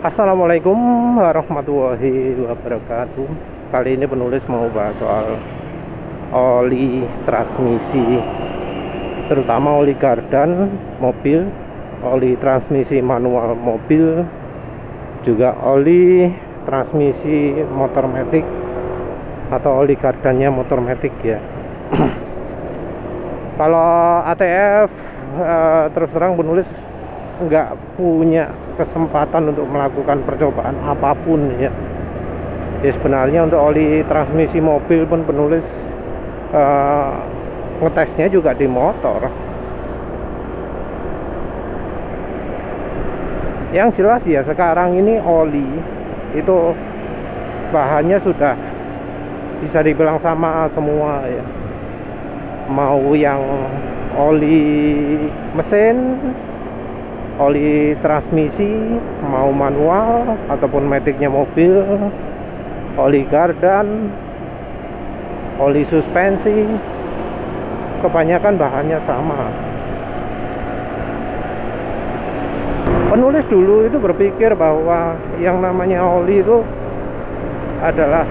Assalamualaikum warahmatullahi wabarakatuh. Kali ini penulis mau bahas soal oli transmisi, terutama oli gardan mobil, oli transmisi manual mobil, juga oli transmisi motor matic atau oli gardannya motor matic ya. Kalau ATF terus terang penulis nggak punya kesempatan untuk melakukan percobaan apapun ya. Sebenarnya untuk oli transmisi mobil pun penulis ngetesnya juga di motor. Yang jelas ya sekarang ini oli itu bahannya sudah bisa dibilang sama semua ya. Mau yang oli mesin, oli transmisi, mau manual ataupun maticnya mobil, oli gardan, oli suspensi, kebanyakan bahannya sama. Penulis dulu itu berpikir bahwa yang namanya oli itu adalah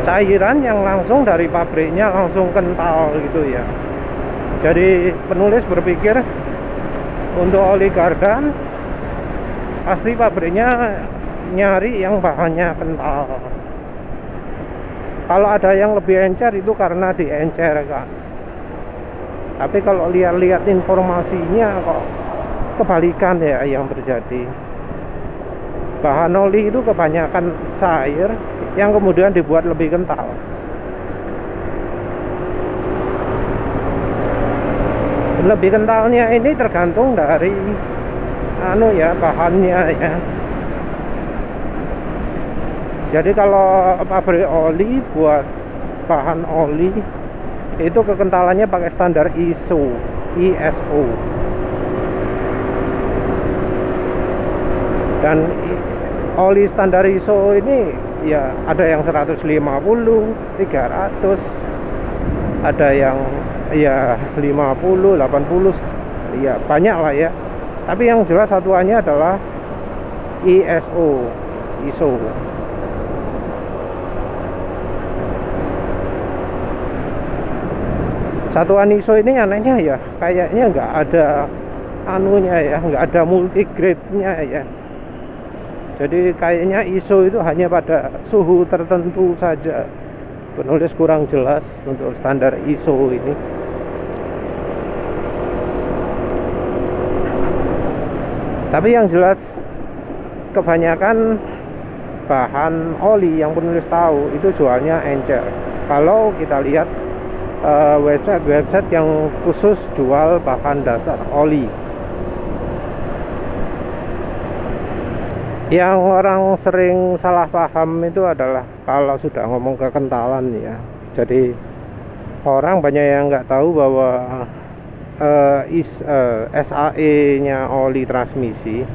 cairan yang langsung dari pabriknya langsung kental gitu ya. Jadi penulis berpikir untuk oli gardan pasti pabriknya nyari yang bahannya kental. Kalau ada yang lebih encer itu karena diencerkan. Tapi kalau lihat-lihat informasinya kok kebalikan ya yang terjadi. Bahan oli itu kebanyakan cair yang kemudian dibuat lebih kental. Lebih kentalnya ini tergantung dari bahannya ya. Jadi kalau pabrik oli buat bahan oli itu kekentalannya pakai standar ISO. Dan oli standar ISO ini ya ada yang 150, 300, ada yang ya 50, 80, ya banyak lah ya. Tapi yang jelas satuannya adalah ISO. Satuan ISO ini anehnya ya, kayaknya nggak ada nggak ada multigrade-nya ya. Jadi kayaknya ISO itu hanya pada suhu tertentu saja. Penulis kurang jelas untuk standar ISO ini. Tapi yang jelas kebanyakan bahan oli yang penulis tahu itu jualnya encer. Kalau kita lihat website yang khusus jual bahan dasar oli. Yang orang sering salah paham itu adalah kalau sudah ngomong kekentalan ya. Jadi orang banyak yang nggak tahu bahwa SAE-nya oli transmisi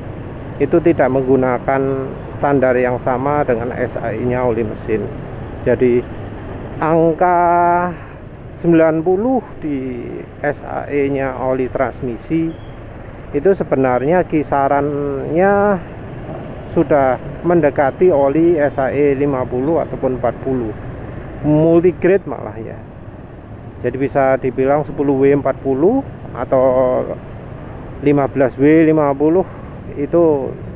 itu tidak menggunakan standar yang sama dengan SAE-nya oli mesin. Jadi angka 90 di SAE-nya oli transmisi itu sebenarnya kisarannya sudah mendekati oli SAE 50 ataupun 40 multigrade malah ya. Jadi bisa dibilang 10W40 atau 15W50 itu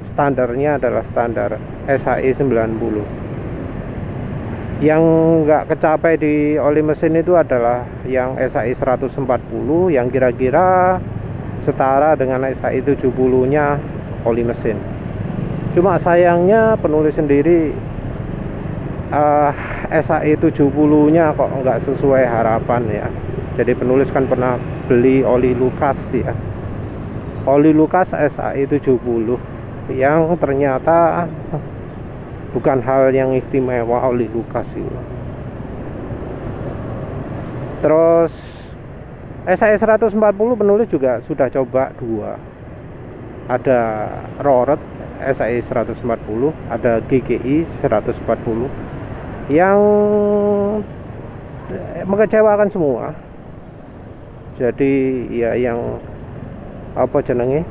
standarnya adalah standar SAE 90. Yang nggak kecapai di oli mesin itu adalah yang SAE 140 yang kira-kira setara dengan SAE 70-nya oli mesin. Cuma sayangnya penulis sendiri SAE 70-nya kok nggak sesuai harapan ya. Jadi penulis kan pernah beli oli Lucas ya. Oli Lucas SAE 70 yang ternyata bukan hal yang istimewa oli Lucas itu. Terus SAE 140 penulis juga sudah coba dua. Ada Roret SAE 140, ada GGI 140 yang mengecewakan semua. Jadi ya yang apa jenenge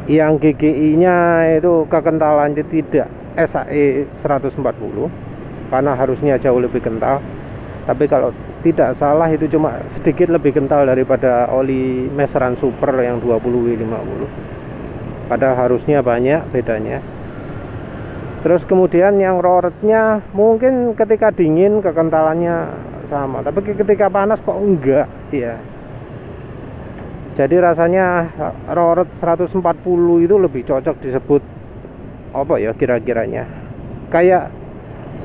yang GGI-nya itu kekentalannya tidak SAE 140 karena harusnya jauh lebih kental. Tapi kalau tidak salah itu cuma sedikit lebih kental daripada oli meseran super yang 20W50. Padahal harusnya banyak bedanya. Terus kemudian yang roretnya mungkin ketika dingin kekentalannya sama, tapi ketika panas kok enggak ya. Jadi rasanya roret 140 itu lebih cocok disebut apa ya kira-kiranya, kayak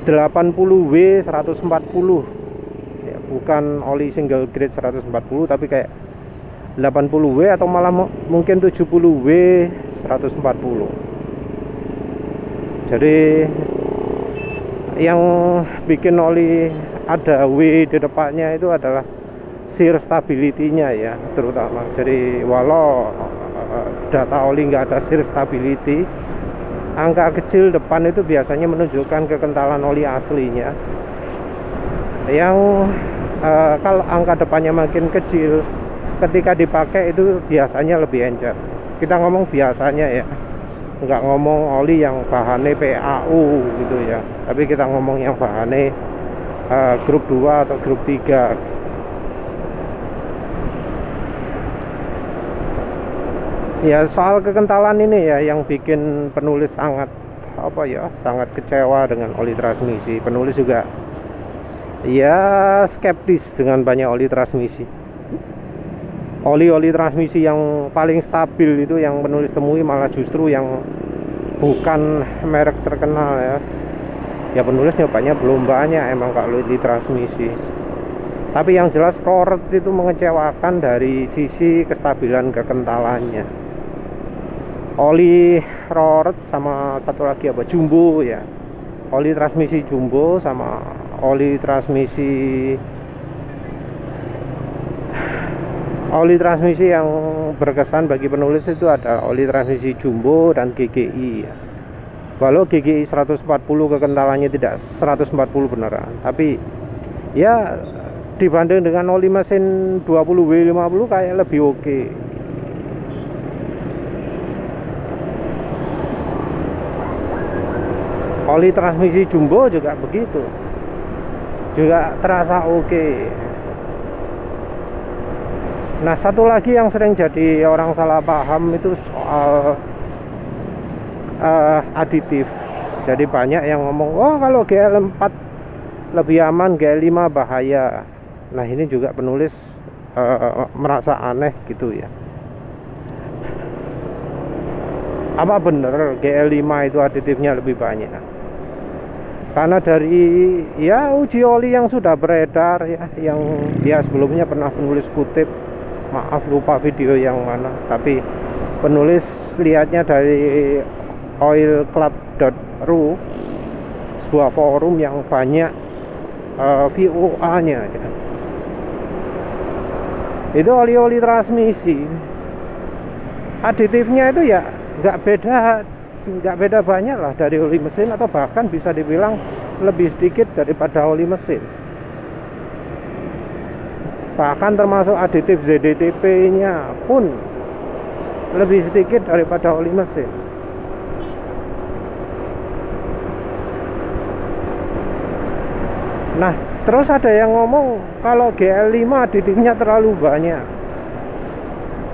80W 140 ya, bukan oli single grade 140 tapi kayak 80W atau malah mungkin 70W 140. Jadi yang bikin oli ada W di depannya itu adalah shear stability-nya ya, terutama. Jadi walau data oli nggak ada shear stability, angka kecil depan itu biasanya menunjukkan kekentalan oli aslinya. Yang kalau angka depannya makin kecil, ketika dipakai itu biasanya lebih encer. Kita ngomong biasanya ya, nggak ngomong oli yang bahannya PAU gitu ya, tapi kita ngomong yang bahannya grup 2 atau grup 3. Ya soal kekentalan ini ya yang bikin penulis sangat sangat kecewa dengan oli transmisi. Penulis juga ya skeptis dengan banyak oli transmisi. Oli-oli transmisi yang paling stabil itu yang penulis temui malah justru yang bukan merek terkenal ya. Ya penulis nyobanya belum banyak emang kalau oli transmisi. Tapi yang jelas roret itu mengecewakan dari sisi kestabilan kekentalannya. Oli roret sama satu lagi jumbo ya, oli transmisi jumbo sama oli transmisi yang berkesan bagi penulis itu adalah oli transmisi jumbo dan GGI ya. Walau GGI 140 kekentalannya tidak 140 beneran, tapi ya dibanding dengan oli mesin 20W50 kayak lebih oke. Oli transmisi jumbo juga begitu, juga terasa oke. Nah satu lagi yang sering jadi orang salah paham itu soal aditif. Jadi banyak yang ngomong, oh kalau GL4 lebih aman, GL5 bahaya. Nah ini juga penulis merasa aneh gitu ya. Apa bener GL5 itu aditifnya lebih banyak? Karena dari ya uji oli yang sudah beredar ya, yang dia sebelumnya pernah penulis kutip, maaf lupa video yang mana, tapi penulis lihatnya dari oilclub.ru, sebuah forum yang banyak VOA-nya ya. Itu oli-oli transmisi aditifnya itu ya nggak beda banyak lah dari oli mesin, atau bahkan bisa dibilang lebih sedikit daripada oli mesin. Bahkan termasuk aditif ZDTP nya pun lebih sedikit daripada oli mesin. Nah terus ada yang ngomong kalau GL5 aditifnya terlalu banyak.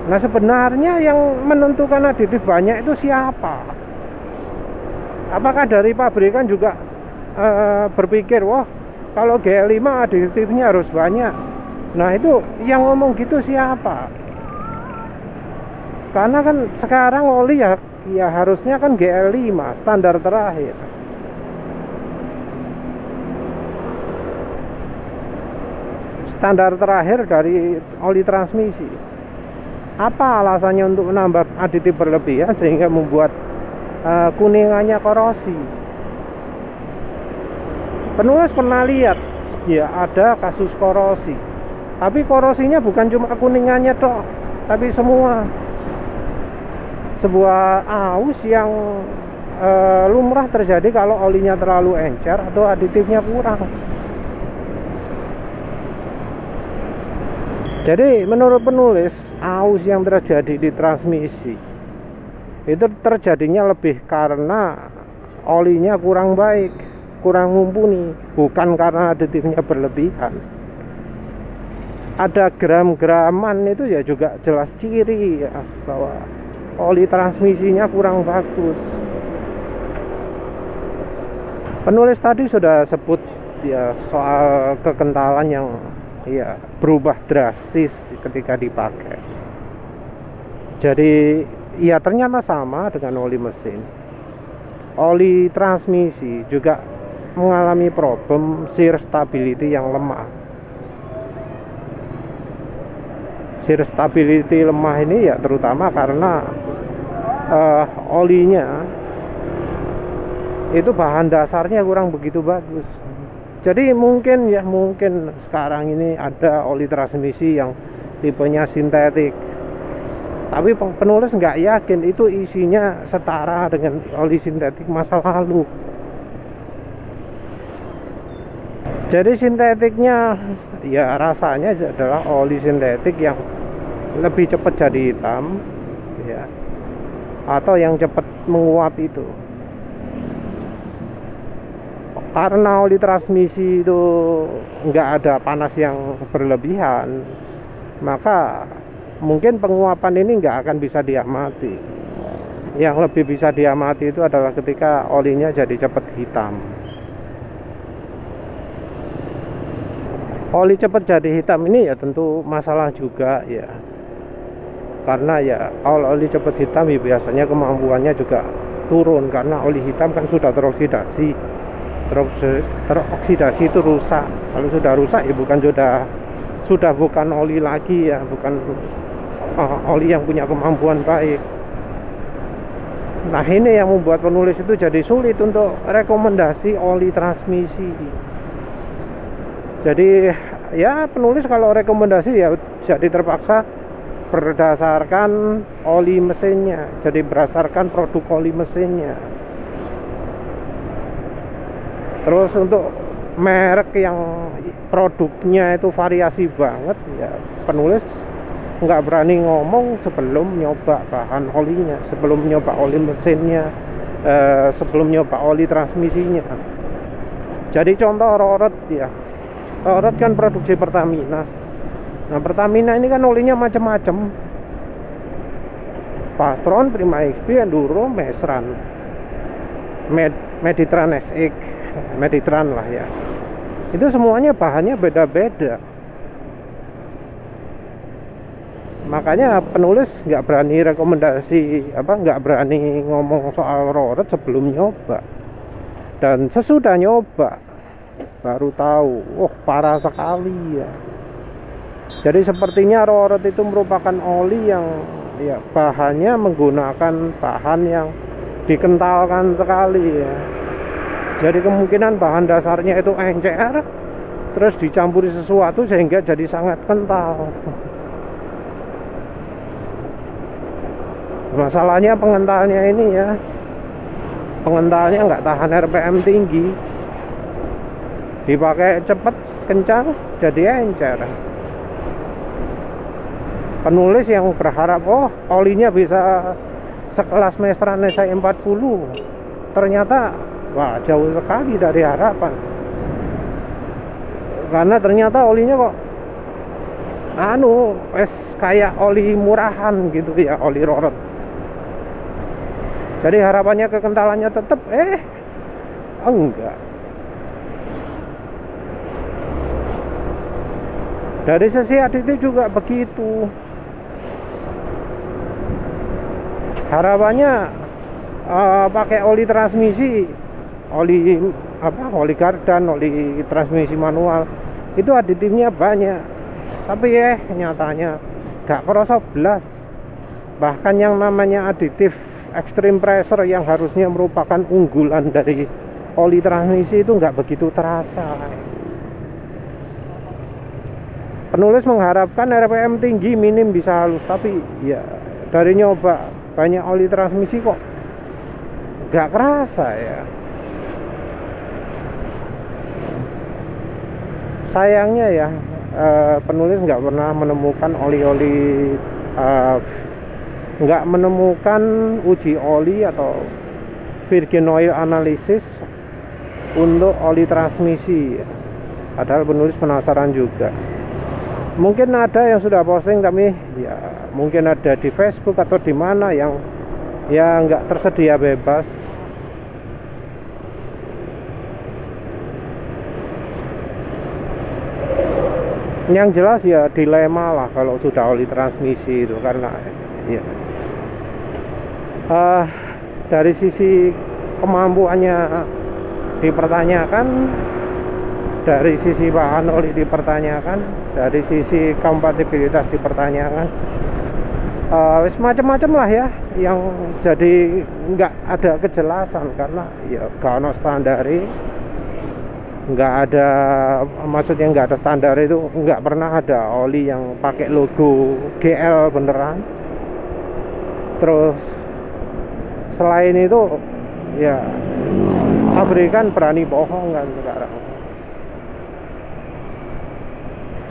Nah sebenarnya yang menentukan aditif banyak itu siapa? Apakah dari pabrikan juga berpikir, wah kalau GL5 aditifnya harus banyak? Nah itu yang ngomong gitu siapa? Karena kan sekarang oli ya harusnya kan GL5 standar terakhir. Standar terakhir dari oli transmisi. Apa alasannya untuk menambah aditif berlebihan sehingga membuat kuningannya korosi? Penulis pernah lihat ya ada kasus korosi, tapi korosinya bukan cuma kuningannya toh, tapi semua. Sebuah aus yang lumrah terjadi kalau olinya terlalu encer atau aditifnya kurang. Jadi menurut penulis, aus yang terjadi di transmisi Itu terjadinya lebih karena olinya kurang baik, kurang mumpuni, bukan karena aditifnya berlebihan. Ada gram-graman itu ya juga jelas ciri ya bahwa oli transmisinya kurang bagus. Penulis tadi sudah sebut ya soal kekentalan yang ya berubah drastis ketika dipakai. Jadi ya ternyata sama dengan oli mesin. Oli transmisi juga mengalami problem shear stability yang lemah. Shear stability lemah ini ya terutama karena olinya itu bahan dasarnya kurang begitu bagus. Jadi mungkin sekarang ini ada oli transmisi yang tipenya sintetik, tapi penulis nggak yakin itu isinya setara dengan oli sintetik masa lalu. Jadi sintetiknya ya rasanya adalah oli sintetik yang lebih cepat jadi hitam ya, atau yang cepat menguap itu. Karena oli transmisi itu nggak ada panas yang berlebihan, maka mungkin penguapan ini nggak akan bisa diamati. Yang lebih bisa diamati itu adalah ketika olinya jadi cepat hitam. Oli cepat jadi hitam ini ya tentu masalah juga ya, karena ya oli cepat hitam ya biasanya kemampuannya juga turun karena oli hitam kan sudah teroksidasi. Teroksidasi itu rusak. Kalau sudah rusak ya sudah bukan oli lagi ya, bukan oli yang punya kemampuan baik. Nah ini yang membuat penulis itu jadi sulit untuk rekomendasi oli transmisi. Jadi ya penulis kalau rekomendasi ya jadi terpaksa berdasarkan oli mesinnya, jadi berdasarkan produk oli mesinnya. Terus untuk merek yang produknya itu variasi banget ya, penulis nggak berani ngomong sebelum nyoba bahan olinya, sebelum nyoba oli mesinnya, sebelum nyoba oli transmisinya. Jadi contoh Rorot ya, Rorot kan produksi Pertamina. Nah Pertamina ini kan olinya macam-macam, Pastron, Prima XP, Enduro, Mesran, Meditran SX, Meditran lah ya. Itu semuanya bahannya beda-beda. Makanya penulis nggak berani rekomendasi nggak berani ngomong soal Rorot sebelum nyoba. Dan sesudah nyoba baru tahu, parah sekali ya. Jadi sepertinya Rorot itu merupakan oli yang ya bahannya menggunakan bahan yang dikentalkan sekali ya. Jadi kemungkinan bahan dasarnya itu encer, terus dicampuri sesuatu sehingga jadi sangat kental. Masalahnya pengentalnya ini ya, pengentalnya nggak tahan RPM tinggi, dipakai cepat kencang jadi encer. Penulis yang berharap olinya bisa sekelas Mesran SI40, ternyata wah jauh sekali dari harapan. Karena ternyata olinya kok kayak oli murahan gitu ya, oli Rorot. Jadi harapannya kekentalannya tetap enggak. Dari sisi aditif juga begitu. Harapannya pakai oli transmisi, oli kardan, oli transmisi manual itu aditifnya banyak, tapi nyatanya gak kerasa belas. Bahkan yang namanya aditif extreme pressure yang harusnya merupakan unggulan dari oli transmisi itu nggak begitu terasa. Penulis mengharapkan RPM tinggi, minim bisa halus, tapi ya dari nyoba banyak oli transmisi kok nggak kerasa ya. Sayangnya ya penulis nggak pernah menemukan oli-oli nggak menemukan uji oli atau virgin oil analysis untuk oli transmisi. Padahal penulis penasaran juga. Mungkin ada yang sudah posting, tapi ya mungkin ada di Facebook atau di mana yang ya nggak tersedia bebas. Yang jelas ya dilema lah kalau sudah oli transmisi itu, karena ya dari sisi kemampuannya dipertanyakan, dari sisi bahan oli dipertanyakan, dari sisi kompatibilitas dipertanyakan, wis macam-macam lah ya, yang jadi nggak ada kejelasan karena ya gak ono standar, nggak ada, maksudnya nggak ada standar itu, nggak pernah ada oli yang pakai logo GL beneran. Terus selain itu ya pabrikan berani bohong kan sekarang.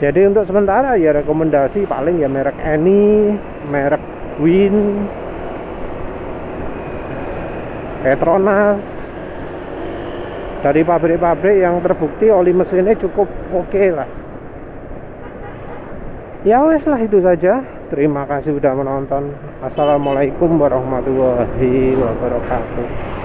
Jadi untuk sementara ya rekomendasi paling ya merek Eni, merek Win, Petronas, dari pabrik-pabrik yang terbukti oli mesinnya cukup oke lah. Ya wes lah, itu saja. Terima kasih sudah menonton. Assalamualaikum warahmatullahi wabarakatuh.